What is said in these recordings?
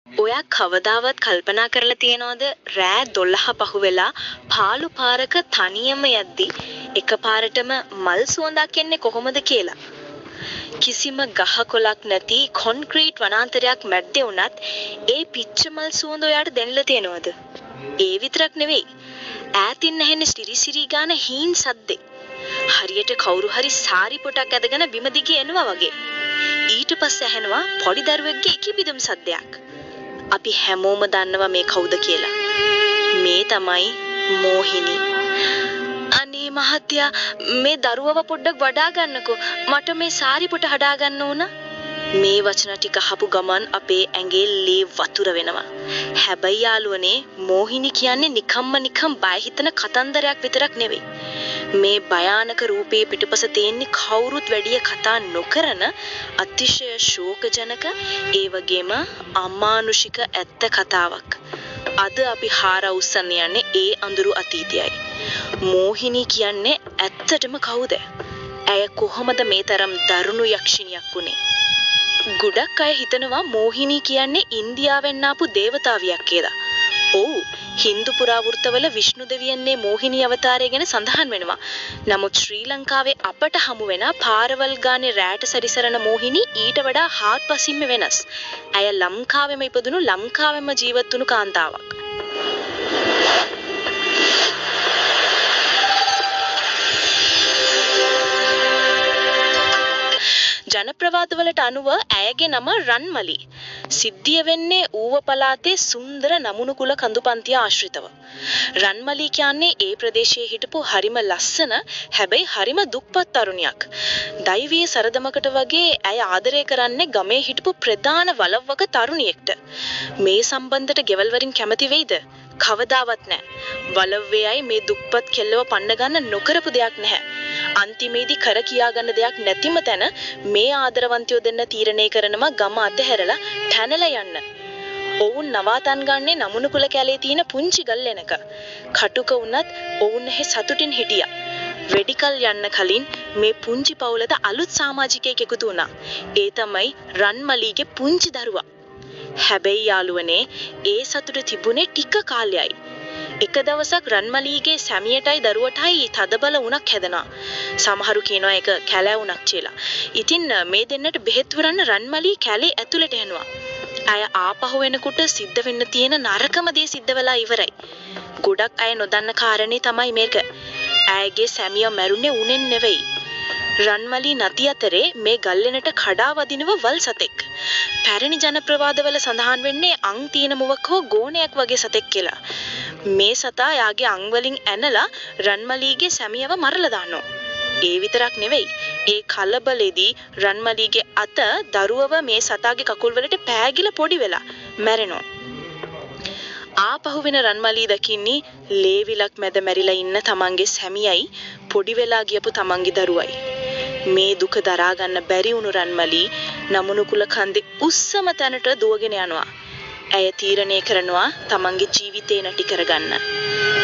ඔයා කවදාවත් කල්පනා කරලා තියනවද රෑ 12 පහුවෙලා පාළු පාරක තනියම යද්දි එකපාරටම මල් සුවඳක් එන්නේ කොහොමද කියලා? කිසිම ගහ කොළක් නැති කොන්ක්‍රීට් වනාන්තරයක් මැද්දේ වුණත් ඒ පිච්ච මල් සුවඳ ඔයාට දැනෙලා තියෙනවද? ඒ විතරක් නෙවෙයි. ඈතින් ඇහෙන සිරිසිරි ගාන හීන් සද්දේ. හරියට කවුරු හරි සාරි පොටක් ඇදගෙන බිම දිගේ එනවා වගේ. ඊට පස්සේ ඇහෙනවා පොඩි දරුවෙක්ගේ ඉකිබිදුම් සද්දයක්. අපි හැමෝම දන්නවා මේ කවුද කියලා. මේ තමයි මෝහිනී. අනේ මහත්තයා මේ දරුවව පොඩ්ඩක් වඩා ගන්නකෝ. මට මේ සාරි පොට හදා ගන්න ඕන. මේ වචන ටික අහපු ගමන් අපේ ඇඟේ ලේ වතුර වෙනවා. හැබැයි යාළුවනේ මෝහිනී කියන්නේ නිකම් බය හිතන කතන්දරයක් විතරක් නෙවෙයි. මේ භයානක රූපේ පිටුපස තියෙන්නේ කවුරුත් වැඩිය කතා නොකරන අතිශය ශෝකජනක ඒ වගේම අමානුෂික ඇත්ත කතාවක්. අද අපි හාර උස්සන්න යන්නේ ඒ අඳුරු අතීතයයි. මෝහිනී කියන්නේ ඇත්තටම කවුද? ඇය කොහොමද මේ තරම් දරුණු යක්ෂණියක් වුනේ? ගොඩක් අය හිතනවා මෝහිනී කියන්නේ ඉන්දියාවෙන් ආපු දේවතාවියක් කියලා. ඔව් හින්දු පුරාවෘත්තවල විෂ්ණු දෙවියන්ගේ මෝහිනී අවතාරය ගැන සඳහන් වෙනවා. නමුත් ශ්‍රී ලංකාවේ අපට හමු වෙන පාරවල් ගානේ රැට සැරිසරන මෝහිනී ඊට වඩා හාත්පසින්ම වෙනස්. ඇය ලංකාවෙම ඉපදුණු ලංකාවෙම ජීවත් වුණු කාන්තාවක්. ජනප්‍රවාදවලට අනුව ඇයගේ නම රන්මලි. සිද්ධිය වෙන්නේ ඌව පළාතේ සුන්දර නමුණු කුල කඳුපන්තිය ආශ්‍රිතව. රන්මලි කියන්නේ ඒ ප්‍රදේශයේ හිටපු හරිම ලස්සන හැබැයි හරිම දුක්පත් තරුණියක්. දෛවීය සරදමකට වගේ ඇය ආදරය කරන්නේ ගමේ හිටපු ප්‍රධාන වලව්වක තරුණියෙක්ට. මේ සම්බන්ධයට ගෙවල් වලින් කැමති වෙයිද? කවදාවත් නැහැ. වලව්වේයි මේ දුක්පත් කෙල්ලව පන්න ගන්න නොකරපු දෙයක් නැහැ. අන්තිමේදී කර කියා ගන්න දෙයක් නැතිම තැන මේ ආදරවන්තයෝ දෙන්න තීරණය කරනවා ගම අතහැරලා තැනලා යන්න. ඔවුන් නවාතන් ගන්නේ නමුණු කුල කැලේ තියෙන පුංචි ගල්ලෙනක. කටුක වුණත් ඔවුන් එහි සතුටින් හිටියා. වෙඩිකල් යන්න කලින් මේ පුංචි පවුලට අලුත් සමාජිකයෙක් එකතු වුණා. ඒ තමයි රන්මලීගේ පුංචි දරුවා. හැබැයි යාළුවනේ ඒ සතුට තිබුණේ ටික කාලයයි. එක දවසක් රන්මලීගේ සැමියටයි දරුවටයි තදබල වුණක් හැදෙනවා. සමහරු කියනවා ඒක කැලෑ වුණක් කියලා. ඉතින් මේ දෙන්නට බෙහෙත් වරන්න රන්මලී කැලේ ඇතුළට යනවා. අය ආපහු වෙනකොට සිද්ධ වෙන්න තියෙන නරකම දේ සිද්ධ වෙලා ඉවරයි. ගොඩක් අය නොදන්න කාරණේ තමයි මේක. ඇයගේ සැමියා මැරුණේ උනෙන් නෙවෙයි. රන්මලී නැති අතරේ මේ ගල්ලෙනට කඩා වදිනව වල් සතෙක්. පැරණි ජනප්‍රවාදවල සඳහන් වෙන්නේ අං තීන මුවක් හෝ ගෝණයක් වගේ සතෙක් කියලා. මේ සතා යාගේ අං වලින් ඇනලා රන්මලීගේ සැමියව මරලා දානවා. ඒ විතරක් නෙවෙයි. ඒ කලබලෙදී රන්මලීගේ අත දරුවව මේ සතාගේ කකුල් වලට පෑගිලා පොඩි වෙලා මැරෙනවා. ආපහු වෙන රන්මලී දකින්නේ ලේවිලක් මැද මැරිලා ඉන්න තමන්ගේ සැමියයි පොඩි වෙලා ගියපු තමන්ගේ දරුවයි. මේ දුක දරා ගන්න බැරි වුණු රන්මලී නමුණු කුල කන්දේ උස්සම තැනට දුවගෙන යනවා. ඇය තීරණය කරනවා තමන්ගේ ජීවිතේ නැටි කරගන්න.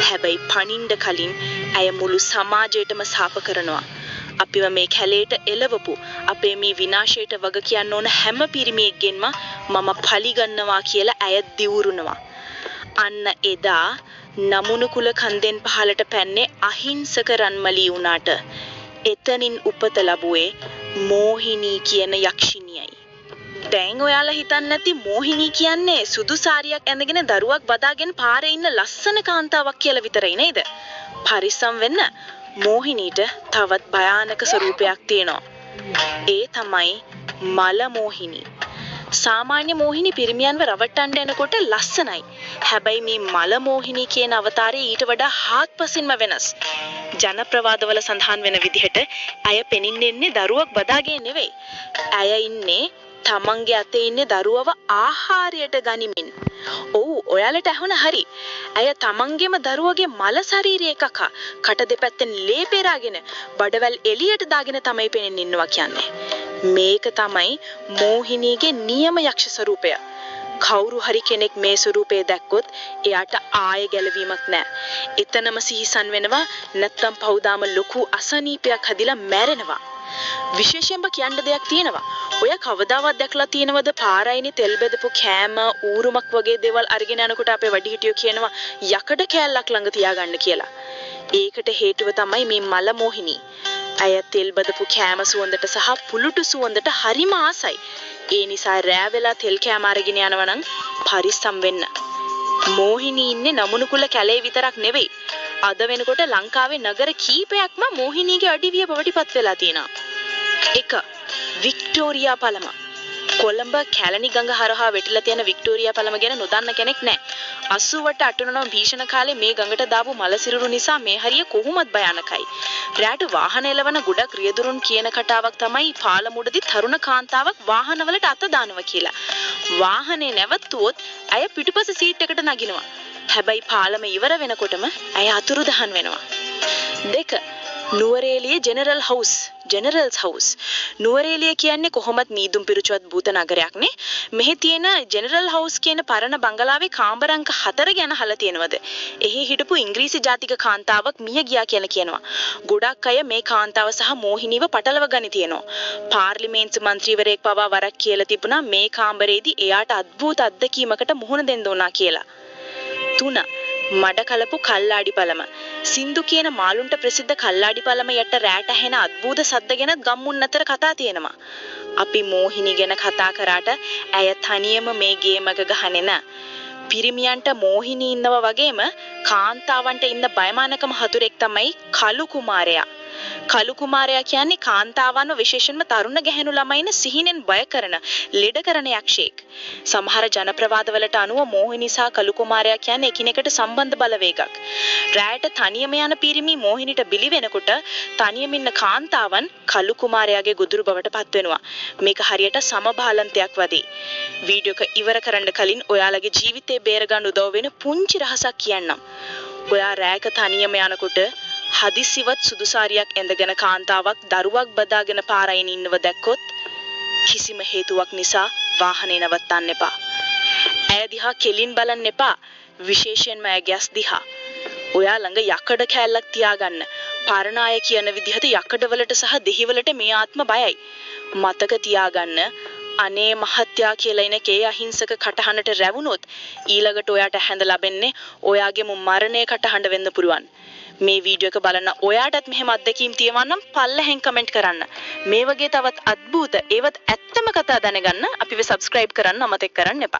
හැබැයි පණින්න කලින් ඇය මුළු සමාජයටම සාප කරනවා. අපිව මේ කැලේට එළවපු අපේ මේ විනාශයට වග කියන්න ඕන හැම පිරිමියෙක්ගෙන්ම මම පලි ගන්නවා කියලා ඇය දිවුරුනවා. අන්න එදා නමුණු කුල කන්දෙන් පහලට පැන්නේ අහිංසක රන්මලී වුණාට එතනින් උපත ලැබුවේ මෝහිනී කියන යක්ෂිනියයි. දැන් ඔයාලා හිතන්නේ නැති මෝහිනී කියන්නේ සුදු සාරියක් ඇඳගෙන දරුවක් බදාගෙන පාරේ ඉන්න ලස්සන කාන්තාවක් කියලා විතරයි නේද? පරිස්සම් වෙන්න. මෝහිනීට තවත් භයානක ස්වරූපයක් තියෙනවා. ඒ තමයි මල මෝහිනී. සාමාන්‍ය මෝහිනී පිරිමියන්ව රවට්ටන්න එනකොට ලස්සනයි. හැබැයි මේ මල මෝහිනී කියන අවතාරය ඊට වඩා හාත්පසින්ම වෙනස්. ජනප්‍රවාදවල සඳහන් වෙන විදිහට ඇය පෙනින්නේ දරුවක් බදාගෙන නෙවෙයි. ඇය ඉන්නේ තමන්ගේ අතේ ඉන්නේ දරුවව ආහාරයට ගනිමින්. ඔව් ඔයාලට ඇහුණ හරි. ඇය තමන්ගේම දරුවගේ මල ශරීරයේ කකා කට දෙපැත්තෙන් ලේ පෙරාගෙන බඩවැල් එළියට දාගෙන තමයි පෙනෙන්න ඉන්නවා කියන්නේ. මේක තමයි මෝහිනීගේ නියම යක්ෂ ස්වරූපය. කවුරු හරි කෙනෙක් මේ ස්වරූපය දැක්කොත් එයාට ආයෙ ගැලවීමක් නැහැ. එතනම සිහිසන් වෙනවා නැත්තම් පවුදාම ලොකු අසනීපයක් හැදිලා මැරෙනවා. විශේෂයෙන්ම කියන්න දෙයක් තියෙනවා. ඔය කවදාවත් දැකලා තියෙනවද පාරයිනි තෙල් බෙදපු කෑම ඌරුමක් වගේ දේවල් අරගෙන යනකොට අපේ වැඩිහිටියෝ කියනවා යකඩ කෑල්ලක් ළඟ තියාගන්න කියලා. ඒකට හේතුව තමයි මේ මල මොහිනී. අය තෙල් බෙදපු කෑම සුවඳට සහ පුලුටු සුවඳට හරිම ආසයි. ඒ නිසා රෑ වෙලා තෙල් කෑම අරගෙන යනවා නම් පරිස්සම් වෙන්න. මොහිනී ඉන්නේ නමුනුකුල කැලේ විතරක් නෙවෙයි. අද වෙනකොට ලංකාවේ නගර කීපයක්ම මොහිනීගේ අඩිවිය බවට පත් වෙලා තියෙනවා. 1. වික්ටෝරියා පළම. කොළඹ කැලණි ගඟ හරහා වෙටිලා තියෙන වික්ටෝරියා පළම ගැන නොදන්න කෙනෙක් නැහැ. 80ට අටුනන භීෂණ කාලේ මේ ගඟට දාපු මල සිරුරු නිසා මේ හරිය කොහොමත් භයානකයි. රැට වාහන එලවන ගොඩක් රියදුරුන් කියන කතාවක් තමයි පාලමුඩදී තරුණ කාන්තාවක් වාහනවලට අත දානවා කියලා. වාහනේ නැවතුවොත් ඇය පිටුපස සීට් එකට නගිනවා. හැබැයි පාලම ඉවර වෙනකොටම ඇය අතුරුදහන් වෙනවා. 2. නුවරඑළිය ජෙනරල්ස් හවුස්. නුවරඑළිය කියන්නේ කොහොමත් මීදුම් පිරුචුවත් භූත නගරයක් නේ. මෙහි තියෙන ජෙනරල් හවුස් කියන පරණ බංගලාවේ කාමරංක 4 ගැන අහලා තියෙනවද? එහි හිටපු ඉංග්‍රීසි ජාතික කාන්තාවක් මිය ගියා කියලා කියනවා. ගොඩක් අය මේ කාන්තාව සහ මොහිනීව පටලව ගනි තියෙනවා. පාර්ලිමේන්තු මන්ත්‍රීවරයෙක් පවා වරක් කියලා තිබුණා මේ කාමරේදී එයාට අద్భుත අත්දැකීමකට මුහුණ දෙන්න උනා කියලා. 3. මඩකලපු කල්ලාඩි පළම. සින්දු කියන මාළුන්ට ප්‍රසිද්ධ කල්ලාඩි පළම යට රැට ඇහෙන අద్భుත සද්ද ගැන ගම්මුන් අතර කතා තියෙනවා. අපි මොහිනී ගැන කතා කරාට ඇය තනියම මේ ගේම් එක ගහන්නේ නැ. පිරිමියන්ට මොහිනී ඉන්නවා වගේම කාන්තාවන්ට ඉන්න බයමානකම හතුරෙක් තමයි කලු කුමාරයා. කලු කුමාරයා කියන්නේ කාන්තාවන්ව විශේෂයෙන්ම තරුණ ගැහැණු ළමයින් සිහිනෙන් බය කරන, ලෙඩ කරන යක්ෂයෙක්. සමහර ජනප්‍රවාදවලට අනුව මොහිනී සහ කලු කුමාරයා කියන්නේ එකිනෙකට සම්බන්ධ බලවේගයක්. රැයට තනියම යන පිරිමි මොහිනීට බිලි වෙනකොට තනියම ඉන්න කාන්තාවන් කලු කුමාරයාගේ ගොදුරු බවට පත් වෙනවා. මේක හරියට සමබාලන්තයක් වගේ. වීඩියෝ එක ඉවර කරන්න කලින් ඔයාලගේ ජීවිතේ බේරගන්න උදව් වෙන පුංචි රහසක් කියන්නම්. ඔයා රැයක තනියම යනකොට හදිසිවත් සුදු සාරියක් ඇඳගෙන කාන්තාවක් දරුවක් බදාගෙන පාරයින් ඉන්නව දැක්කොත් කිසිම හේතුවක් නිසා වාහනේ නවත්තන්න එපා. ඇය දිහා කෙලින් බලන්න එපා. විශේෂයෙන්ම ඇයගේ ඇස් දිහා. ඔයා ළඟ යකඩ කෑල්ලක් තියාගන්න. පරණ අය කියන විදිහට යකඩවලට සහ දෙහිවලට මේ ආත්ම බයයි. මතක තියාගන්න අනේ මහත්යා කියලා ඉන කේ අහිංසක කටහඬට රැවුනොත් ඊළඟට ඔයාට හැඳ ලැබෙන්නේ ඔයාගේම මරණය කටහඬ වෙන්න පුරුවන්. මේ වීඩියෝ එක බලන ඔයාටත් මෙහෙම අත්දැකීම් තියෙනවා නම් පල්ලෙහෙන් කමෙන්ට් කරන්න. මේ වගේ තවත් අద్భుත ඒවත් ඇත්තම කතා දැනගන්න අපිව සබ්ස්ක්‍රයිබ් කරන්න අමතක කරන්න එපා.